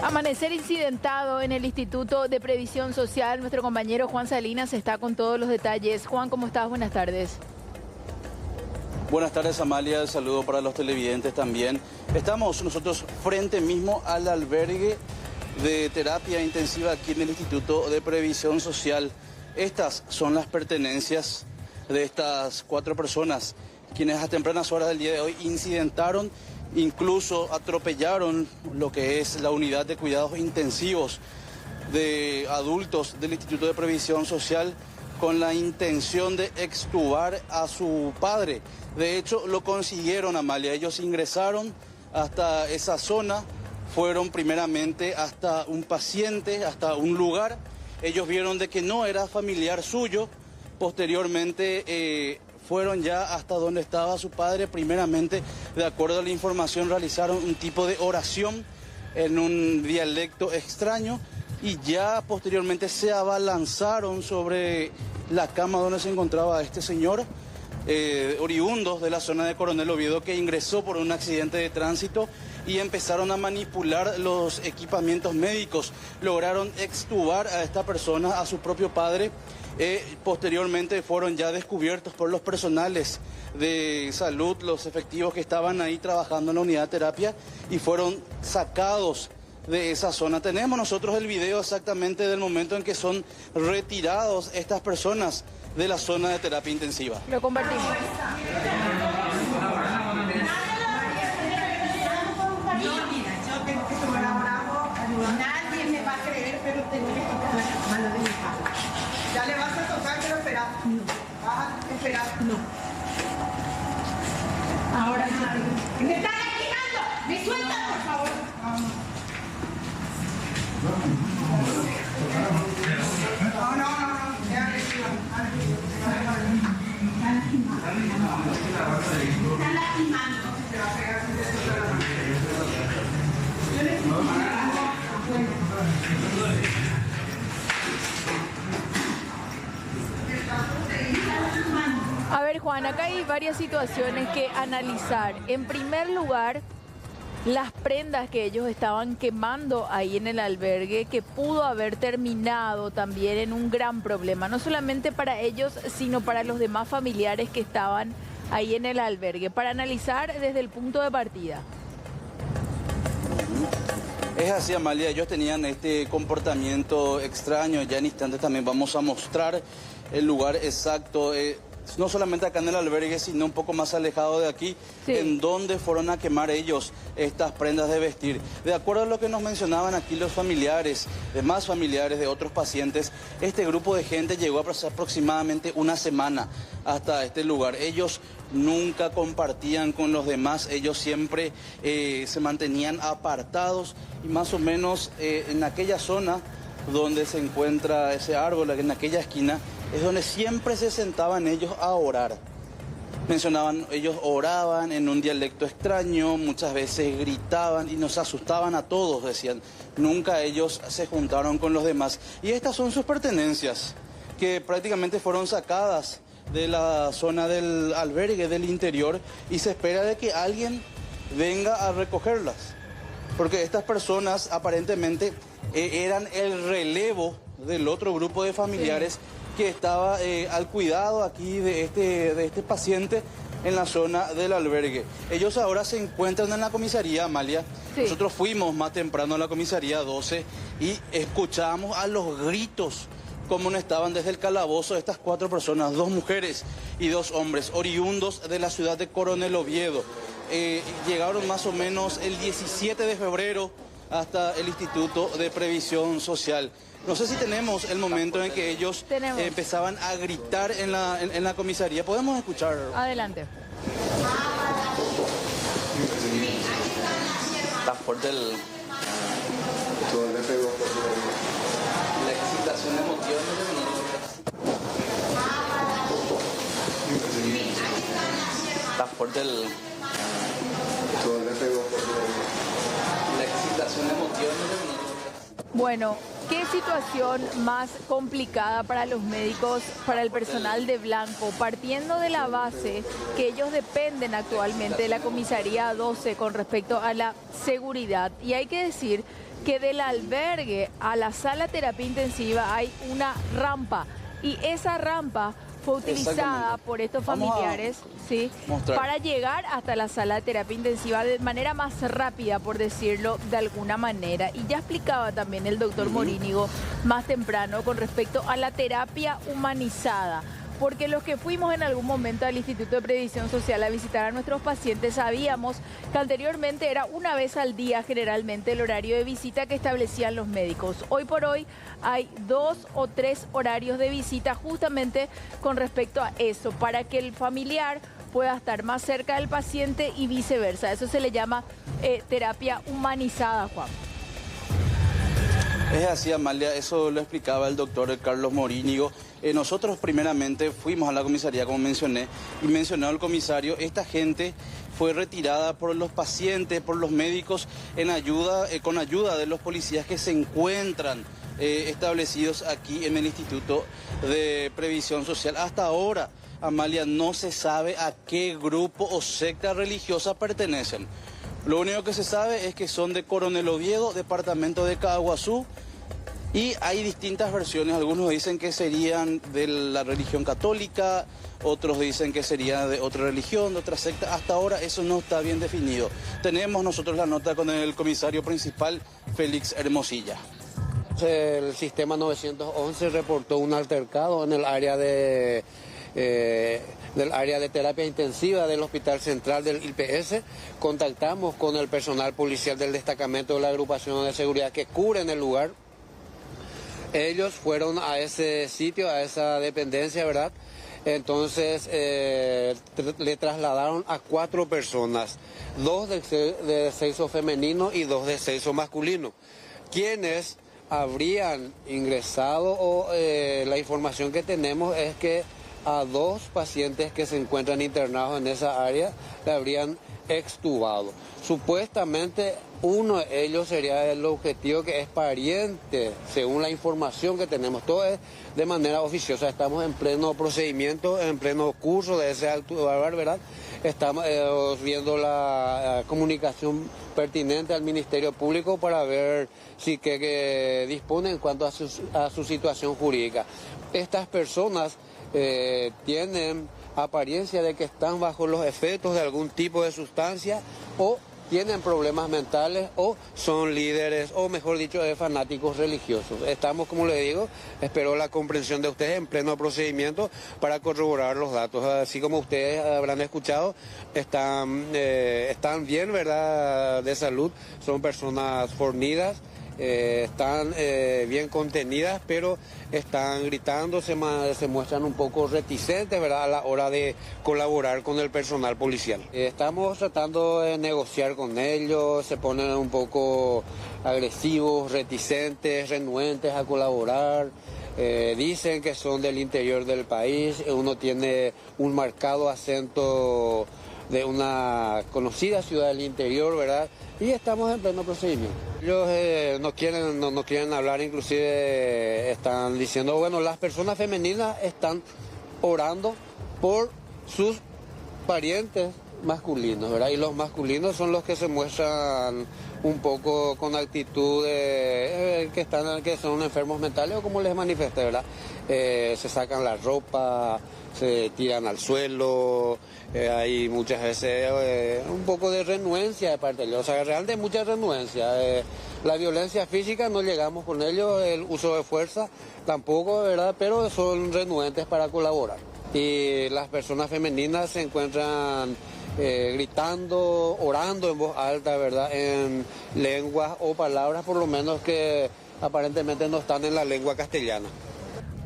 Amanecer incidentado en el Instituto de Previsión Social. Nuestro compañero Juan Salinas está con todos los detalles. Juan, ¿cómo estás? Buenas tardes. Buenas tardes, Amalia. Saludo para los televidentes también. Estamos nosotros frente mismo al albergue de terapia intensiva aquí en el Instituto de Previsión Social. Estas son las pertenencias de estas 4 personas, quienes a tempranas horas del día de hoy incidentaron, incluso atropellaron lo que es la unidad de cuidados intensivos de adultos del Instituto de Previsión Social con la intención de extubar a su padre. De hecho, lo consiguieron, Amalia. Ellos ingresaron hasta esa zona, fueron primeramente hasta un paciente, hasta un lugar. Ellos vieron de que no era familiar suyo. Posteriormente fueron ya hasta donde estaba su padre. Primeramente, de acuerdo a la información, realizaron un tipo de oración en un dialecto extraño y ya posteriormente se abalanzaron sobre la cama donde se encontraba este señor, oriundos de la zona de Coronel Oviedo, que ingresó por un accidente de tránsito, y empezaron a manipular los equipamientos médicos. Lograron extubar a esta persona, a su propio padre. Posteriormente fueron ya descubiertos por los personales de salud, los efectivos que estaban ahí trabajando en la unidad de terapia, y fueron sacados de esa zona. Tenemos nosotros el video exactamente del momento en que son retirados estas personas de la zona de terapia intensiva. Lo compartimos. Nadie me va a creer, pero tengo que tocar la mano de mi padre. Ya le vas a tocar, pero esperar. No. Vas a esperar. No. Ahora sí. ¡Me están lastimando! ¡Me sueltan, por favor! No. Están lastimando. A ver, Juan, acá hay varias situaciones que analizar. En primer lugar, las prendas que ellos estaban quemando ahí en el albergue, que pudo haber terminado también en un gran problema, no solamente para ellos, sino para los demás familiares que estaban ahí en el albergue. Para analizar desde el punto de partida. Es así, Amalia, ellos tenían este comportamiento extraño. Ya en instantes también vamos a mostrar el lugar exacto, no solamente acá en el albergue, sino un poco más alejado de aquí, sí, en donde fueron a quemar ellos estas prendas de vestir. De acuerdo a lo que nos mencionaban aquí los familiares, demás familiares de otros pacientes, este grupo de gente llegó aproximadamente una semana hasta este lugar. Ellos nunca compartían con los demás, ellos siempre se mantenían apartados, y más o menos en aquella zona donde se encuentra ese árbol, en aquella esquina, es donde siempre se sentaban ellos a orar. Mencionaban, ellos oraban en un dialecto extraño, muchas veces gritaban y nos asustaban a todos, decían. Nunca ellos se juntaron con los demás. Y estas son sus pertenencias, que prácticamente fueron sacadas de la zona del albergue, del interior, y se espera de que alguien venga a recogerlas. Porque estas personas aparentemente eran el relevo del otro grupo de familiares, sí, que estaba al cuidado aquí de este paciente en la zona del albergue. Ellos ahora se encuentran en la comisaría, Amalia. Sí. Nosotros fuimos más temprano a la comisaría 12 y escuchábamos a los gritos cómo no estaban desde el calabozo de estas 4 personas, 2 mujeres y 2 hombres, oriundos de la ciudad de Coronel Oviedo. Llegaron más o menos el 17 de febrero hasta el Instituto de Previsión Social. No sé si tenemos el momento en que ellos empezaban a gritar en la comisaría. ¿Podemos escuchar? Adelante. Está fuerte la excitación emotiva. Está fuerte la excitación emotiva. Bueno, ¿qué situación más complicada para los médicos, para el personal de Blanco, partiendo de la base que ellos dependen actualmente de la comisaría 12 con respecto a la seguridad? Y hay que decir que del albergue a la sala de terapia intensiva hay una rampa y esa rampa fue utilizada por estos familiares, ¿sí?, para llegar hasta la sala de terapia intensiva de manera más rápida, por decirlo de alguna manera. Y ya explicaba también el doctor Morínigo más temprano con respecto a la terapia humanizada. Porque los que fuimos en algún momento al Instituto de Previsión Social a visitar a nuestros pacientes sabíamos que anteriormente era una vez al día generalmente el horario de visita que establecían los médicos. Hoy por hoy hay 2 o 3 horarios de visita justamente con respecto a eso, para que el familiar pueda estar más cerca del paciente y viceversa. Eso se le llama terapia humanizada, Juan. Es así, Amalia, eso lo explicaba el doctor Carlos Morínigo. Nosotros primeramente fuimos a la comisaría, como mencioné, y mencionó al comisario, esta gente fue retirada por los pacientes, por los médicos, con ayuda de los policías que se encuentran establecidos aquí en el Instituto de Previsión Social. Hasta ahora, Amalia, no se sabe a qué grupo o secta religiosa pertenecen. Lo único que se sabe es que son de Coronel Oviedo, departamento de Caaguazú, y hay distintas versiones. Algunos dicen que serían de la religión católica, otros dicen que serían de otra religión, de otra secta. Hasta ahora eso no está bien definido. Tenemos nosotros la nota con el comisario principal, Félix Hermosilla. El sistema 911 reportó un altercado en el área del área de terapia intensiva del Hospital Central del IPS. Contactamos con el personal policial del destacamento de la agrupación de seguridad que cubren el lugar. Ellos fueron a ese sitio, a esa dependencia, ¿verdad? Entonces le trasladaron a 4 personas, 2 de sexo femenino y 2 de sexo masculino, quienes habrían ingresado o la información que tenemos es que a 2 pacientes que se encuentran internados en esa área le habrían extubado. Supuestamente uno de ellos sería el objetivo, que es pariente, según la información que tenemos. Todo es de manera oficiosa. Estamos en pleno procedimiento, en pleno curso de ese actuar, ¿verdad? Estamos viendo la comunicación pertinente al Ministerio Público para ver si que dispone en cuanto a su situación jurídica. Estas personas tienen apariencia de que están bajo los efectos de algún tipo de sustancia, o tienen problemas mentales, o son líderes, o mejor dicho, de fanáticos religiosos. Estamos, como le digo, espero la comprensión de ustedes en pleno procedimiento para corroborar los datos. Así como ustedes habrán escuchado, están bien, ¿verdad?, de salud, son personas fornidas. Están bien contenidas, pero están gritando, se muestran un poco reticentes, ¿verdad?, a la hora de colaborar con el personal policial. Estamos tratando de negociar con ellos, se ponen un poco agresivos, reticentes, renuentes a colaborar. Dicen que son del interior del país, uno tiene un marcado acento de una conocida ciudad del interior, ¿verdad? Y estamos en pleno procedimiento. Ellos no quieren hablar, inclusive están diciendo, bueno, las personas femeninas están orando por sus parientes masculinos, ¿verdad? Y los masculinos son los que se muestran un poco con actitud que son enfermos mentales, o como les manifesté, ¿verdad? Se sacan la ropa, se tiran al suelo, hay muchas veces un poco de renuencia de parte de ellos, o sea, realmente mucha renuencia. La violencia física no llegamos con ellos, el uso de fuerza tampoco, ¿verdad? Pero son renuentes para colaborar. Y las personas femeninas se encuentran gritando, orando en voz alta, ¿verdad?, en lenguas o palabras por lo menos que aparentemente no están en la lengua castellana.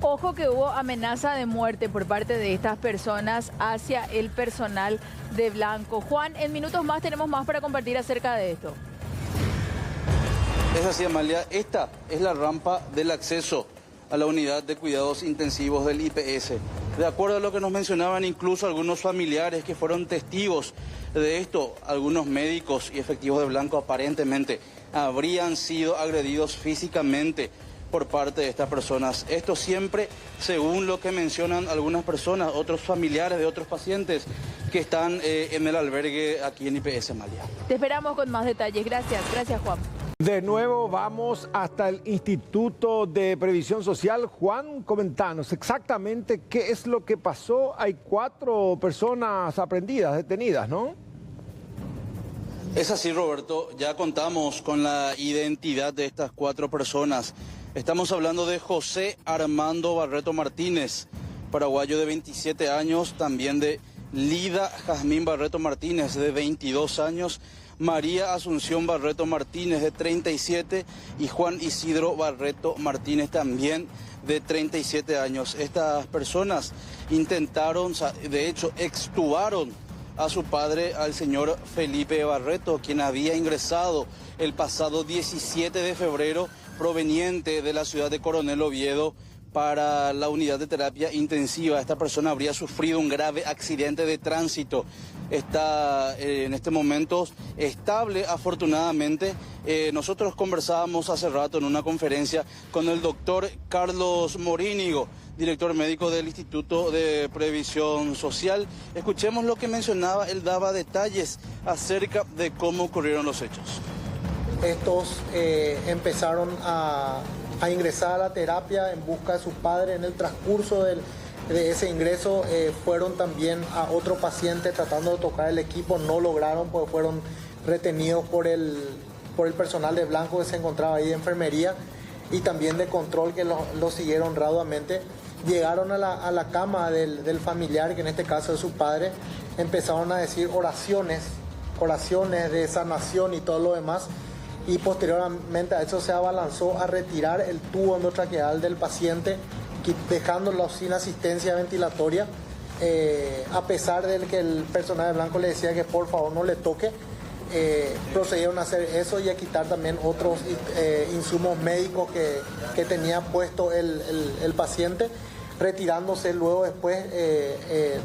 Ojo que hubo amenaza de muerte por parte de estas personas hacia el personal de Blanco. Juan, en minutos más tenemos más para compartir acerca de esto. Es así, Amalia, esta es la rampa del acceso a la unidad de cuidados intensivos del IPS. De acuerdo a lo que nos mencionaban incluso algunos familiares que fueron testigos de esto, algunos médicos y efectivos de Blanco aparentemente habrían sido agredidos físicamente por parte de estas personas. Esto siempre según lo que mencionan algunas personas, otros familiares de otros pacientes que están en el albergue aquí en IPS, Amalia. Te esperamos con más detalles. Gracias, Juan. De nuevo vamos hasta el Instituto de Previsión Social. Juan, comentanos exactamente qué es lo que pasó. Hay 4 personas aprehendidas, detenidas, ¿no? Es así, Roberto. Ya contamos con la identidad de estas 4 personas. Estamos hablando de José Armando Barreto Martínez, paraguayo de 27 años, también de Lida Jazmín Barreto Martínez, de 22 años, María Asunción Barreto Martínez, de 37, y Juan Isidro Barreto Martínez, también de 37 años. Estas personas intentaron, de hecho, extubaron a su padre, al señor Felipe Barreto, quien había ingresado el pasado 17 de febrero proveniente de la ciudad de Coronel Oviedo para la unidad de terapia intensiva. Esta persona habría sufrido un grave accidente de tránsito. Está en este momento estable, afortunadamente. Nosotros conversábamos hace rato en una conferencia con el doctor Carlos Morínigo, director médico del Instituto de Previsión Social. Escuchemos lo que mencionaba. Él daba detalles acerca de cómo ocurrieron los hechos. Estos empezaron a ingresar a la terapia en busca de su padre. En el transcurso de ese ingreso fueron también a otro paciente tratando de tocar el equipo. No lograron, pues fueron retenidos por el personal de blanco que se encontraba ahí de enfermería y también de control, que lo siguieron raudamente. Llegaron a la cama del familiar, que en este caso es su padre. Empezaron a decir oraciones de sanación y todo lo demás. Y posteriormente a eso se abalanzó a retirar el tubo endotraqueal del paciente, dejándolo sin asistencia ventilatoria, a pesar de que el personal de blanco le decía que por favor no le toque. Procedieron a hacer eso y a quitar también otros insumos médicos que tenía puesto el paciente, retirándose luego después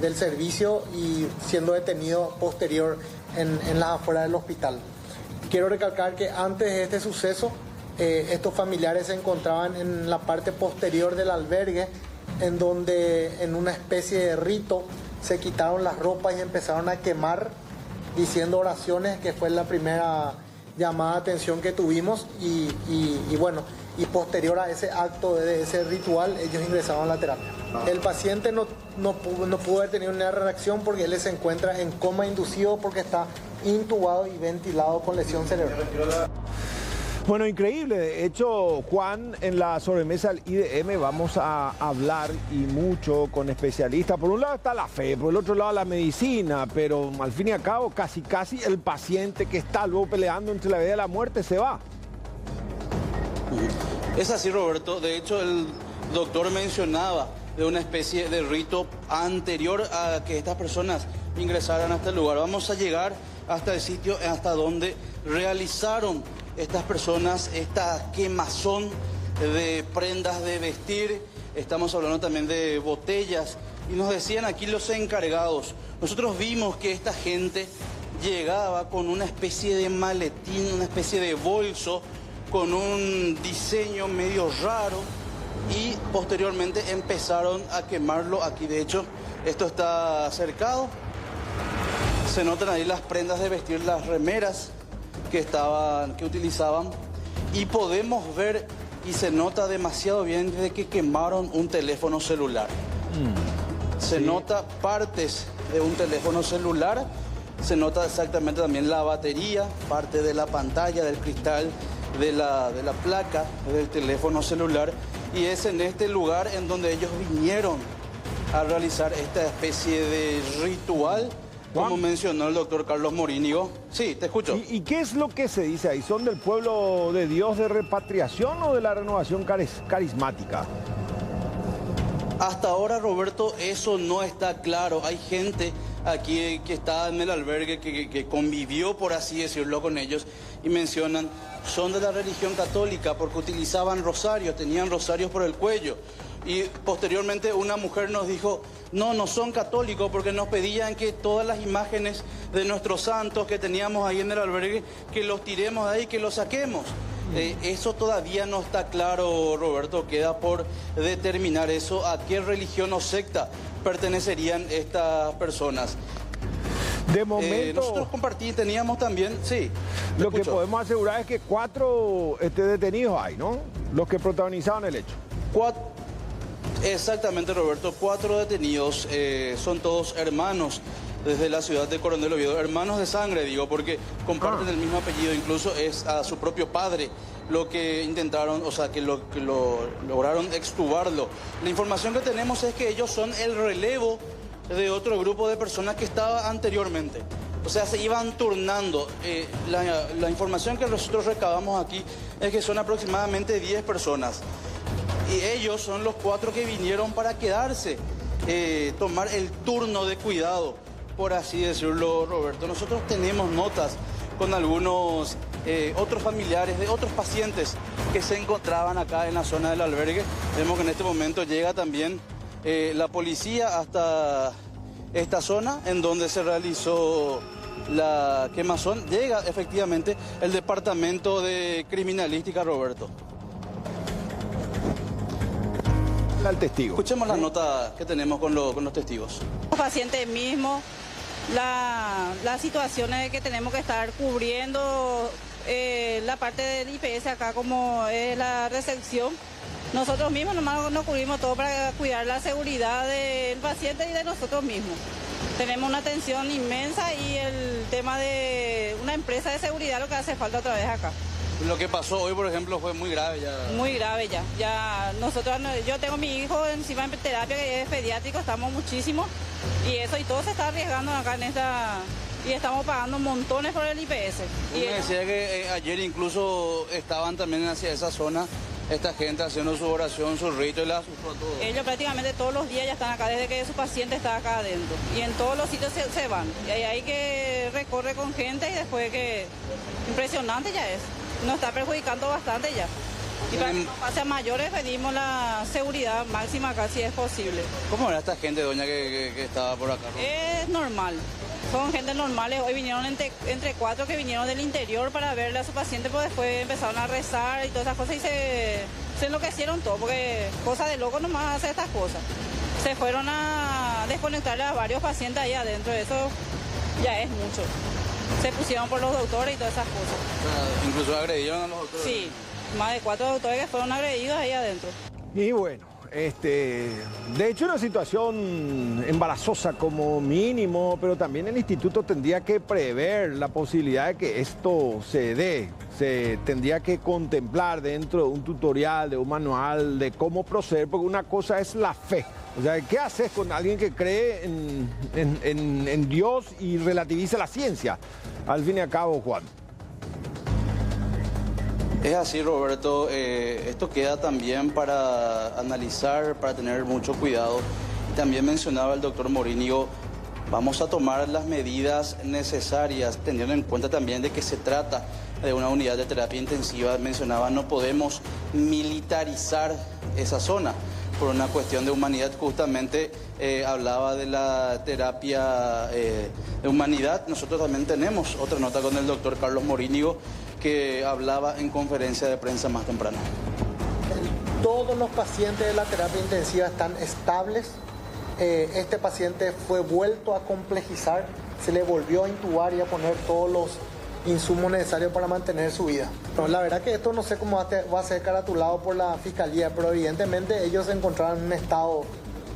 del servicio y siendo detenido posterior en las afueras del hospital. Quiero recalcar que antes de este suceso, estos familiares se encontraban en la parte posterior del albergue, en donde en una especie de rito se quitaron las ropas y empezaron a quemar, diciendo oraciones, que fue la primera llamada de atención que tuvimos. Y bueno, y posterior a ese acto, de ese ritual, ellos ingresaron a la terapia. El paciente no pudo haber tenido una reacción porque él se encuentra en coma inducido, porque está intubado y ventilado con lesión cerebral. Bueno, increíble. De hecho, Juan, en la sobremesa del IDM vamos a hablar y mucho con especialistas. Por un lado está la fe, por el otro lado la medicina, pero al fin y al cabo casi el paciente que está luego peleando entre la vida y la muerte se va. Es así, Roberto. De hecho, el doctor mencionaba de una especie de rito anterior a que estas personas ingresaran a este lugar. Vamos a llegar hasta el sitio hasta donde realizaron estas personas esta quemazón de prendas de vestir. Estamos hablando también de botellas. Y nos decían aquí los encargados, nosotros vimos que esta gente llegaba con una especie de maletín, una especie de bolso, con un diseño medio raro, y posteriormente empezaron a quemarlo aquí. De hecho, esto está cercado. Se notan ahí las prendas de vestir, las remeras que utilizaban, y podemos ver y se nota demasiado bien de que quemaron un teléfono celular. Se nota partes de un teléfono celular, se nota exactamente también la batería, parte de la pantalla, del cristal, de la placa del teléfono celular, y es en este lugar en donde ellos vinieron a realizar esta especie de ritual, como mencionó el doctor Carlos Morínigo. Sí, te escucho. ¿Y qué es lo que se dice ahí? ¿Son del pueblo de Dios de repatriación o de la renovación carismática? Hasta ahora, Roberto, eso no está claro. Hay gente aquí que está en el albergue que convivió, por así decirlo, con ellos, y mencionan, son de la religión católica porque utilizaban rosarios, tenían rosarios por el cuello. Y posteriormente una mujer nos dijo, no son católicos, porque nos pedían que todas las imágenes de nuestros santos que teníamos ahí en el albergue, que los tiremos de ahí, que los saquemos. Eso todavía no está claro, Roberto. Queda por determinar eso, a qué religión o secta pertenecerían estas personas. De momento, nosotros teníamos también, sí. lo que escucho. podemos asegurar es que 4 detenidos hay, ¿no? Los que protagonizaban el hecho. Exactamente, Roberto. 4 detenidos, son todos hermanos desde la ciudad de Coronel Oviedo. Hermanos de sangre, digo, porque comparten el mismo apellido. Incluso es a su propio padre lo que intentaron, o sea, que lo lograron extubarlo. La información que tenemos es que ellos son el relevo de otro grupo de personas que estaba anteriormente. O sea, se iban turnando. La información que nosotros recabamos aquí es que son aproximadamente 10 personas. Y ellos son los 4 que vinieron para quedarse, tomar el turno de cuidado, por así decirlo, Roberto. Nosotros tenemos notas con algunos otros familiares de otros pacientes que se encontraban acá en la zona del albergue. Vemos que en este momento llega también la policía hasta esta zona en donde se realizó la quemazón. Llega efectivamente el departamento de criminalística, Roberto. Al testigo. Escuchemos la nota que tenemos con los testigos. Los pacientes mismos, las situaciones que tenemos que estar cubriendo, la parte del IPS acá como es la recepción. Nosotros mismos nomás nos cubrimos todo para cuidar la seguridad del paciente y de nosotros mismos. Tenemos una atención inmensa y el tema de una empresa de seguridad lo que hace falta otra vez acá. Lo que pasó hoy, por ejemplo, fue muy grave ya. Muy grave ya. Yo tengo mi hijo encima en terapia que es pediátrico, estamos muchísimo y todo se está arriesgando acá en esta y estamos pagando montones por el IPS. Y me decía que ayer incluso estaban también hacia esa zona esta gente haciendo su oración, su rito y la asustó a todos. Ellos prácticamente todos los días ya están acá desde que su paciente está acá adentro y en todos los sitios se van. Y ahí hay que recorre con gente y después que impresionante ya es. Nos está perjudicando bastante ya. Y para que no pase a mayores pedimos la seguridad máxima acá si es posible. ¿Cómo era esta gente, doña, que estaba por acá? Es normal. Son gente normales. Hoy vinieron entre 4 que vinieron del interior para verle a su paciente, pues después empezaron a rezar y todas esas cosas y se enloquecieron todo, porque cosas de loco nomás hace estas cosas. Se fueron a desconectarle a varios pacientes ahí adentro. Eso ya es mucho. Se pusieron por los doctores y todas esas cosas. Incluso agredieron a los doctores. Sí, más de 4 doctores que fueron agredidos ahí adentro. Y bueno, de hecho una situación embarazosa como mínimo, pero también el instituto tendría que prever la posibilidad de que esto se dé. Se tendría que contemplar dentro de un tutorial, de un manual, de cómo proceder, porque una cosa es la fe. O sea, ¿qué haces con alguien que cree en Dios y relativiza la ciencia? Al fin y al cabo, Juan. Es así, Roberto. Esto queda también para analizar, para tener mucho cuidado. Y también mencionaba el doctor Morínigo, vamos a tomar las medidas necesarias, teniendo en cuenta también de que se trata de una unidad de terapia intensiva. Mencionaba, no podemos militarizar esa zona por una cuestión de humanidad. Justamente hablaba de la terapia de humanidad. Nosotros también tenemos otra nota con el doctor Carlos Morínigo, que hablaba en conferencia de prensa más temprano. Todos los pacientes de la terapia intensiva están estables. Este paciente fue vuelto a complejizar, se le volvió a intubar y a poner todos los insumos necesarios para mantener su vida. Pero la verdad que esto no sé cómo va a ser caratulado por la fiscalía, pero evidentemente ellos se encontraron en un estado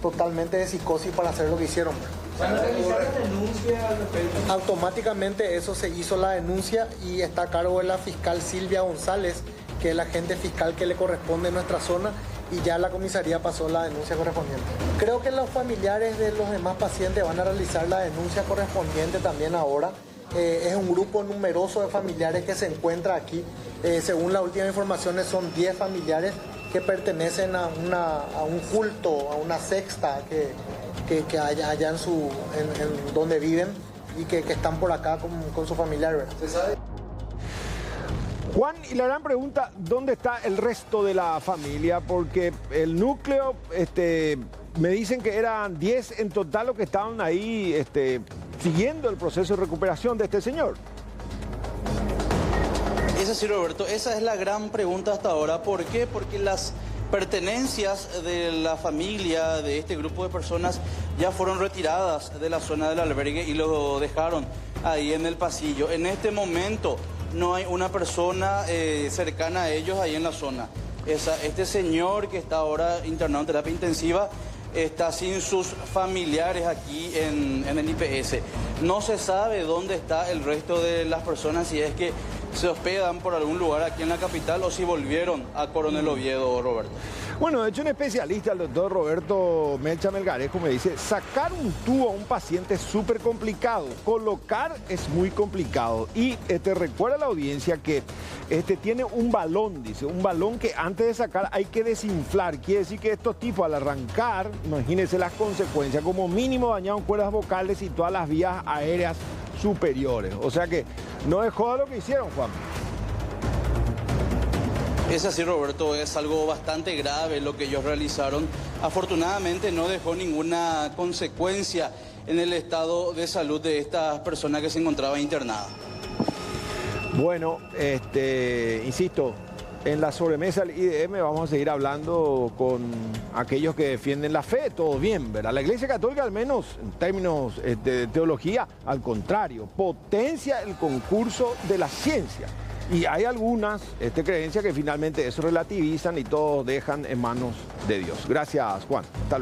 totalmente de psicosis para hacer lo que hicieron. ¿Van a realizar la denuncia al respecto? Automáticamente eso se hizo la denuncia y está a cargo de la fiscal Silvia González, que es la agente fiscal que le corresponde en nuestra zona, y ya la comisaría pasó la denuncia correspondiente. Creo que los familiares de los demás pacientes van a realizar la denuncia correspondiente también ahora. Es un grupo numeroso de familiares que se encuentra aquí. Según las últimas informaciones son 10 familiares que pertenecen a un culto, a una secta que hay allá en donde viven y que están por acá con su familiar, ¿verdad? ¿Se sabe? Juan, y la gran pregunta, ¿dónde está el resto de la familia? Porque el núcleo, me dicen que eran 10 en total los que estaban ahí siguiendo el proceso de recuperación de este señor. Es así, Roberto, esa es la gran pregunta hasta ahora. ¿Por qué? Porque las pertenencias de la familia de este grupo de personas ya fueron retiradas de la zona del albergue y lo dejaron ahí en el pasillo. En este momento no hay una persona cercana a ellos ahí en la zona. Este señor que está ahora internado en terapia intensiva está sin sus familiares aquí en el IPS. No se sabe dónde está el resto de las personas, si es que se hospedan por algún lugar aquí en la capital o si volvieron a Coronel Oviedo, Roberto. Bueno, de hecho un especialista, el doctor Roberto Melcha Melgarejo, me dice, sacar un tubo a un paciente es súper complicado, colocar es muy complicado. Y recuerda a la audiencia que tiene un balón, dice, un balón que antes de sacar hay que desinflar. Quiere decir que estos tipos al arrancar, imagínense las consecuencias, como mínimo dañaron cuerdas vocales y todas las vías aéreas superiores. O sea que no es joda lo que hicieron, Juan. Es así, Roberto, es algo bastante grave lo que ellos realizaron. Afortunadamente no dejó ninguna consecuencia en el estado de salud de estas personas que se encontraban internadas. Bueno, insisto, en la sobremesa del IDM vamos a seguir hablando con aquellos que defienden la fe, todo bien, ¿verdad? La Iglesia Católica, al menos en términos de teología, al contrario, potencia el concurso de la ciencia. Y hay algunas creencias que finalmente eso relativizan y todos dejan en manos de Dios. Gracias, Juan. Hasta luego.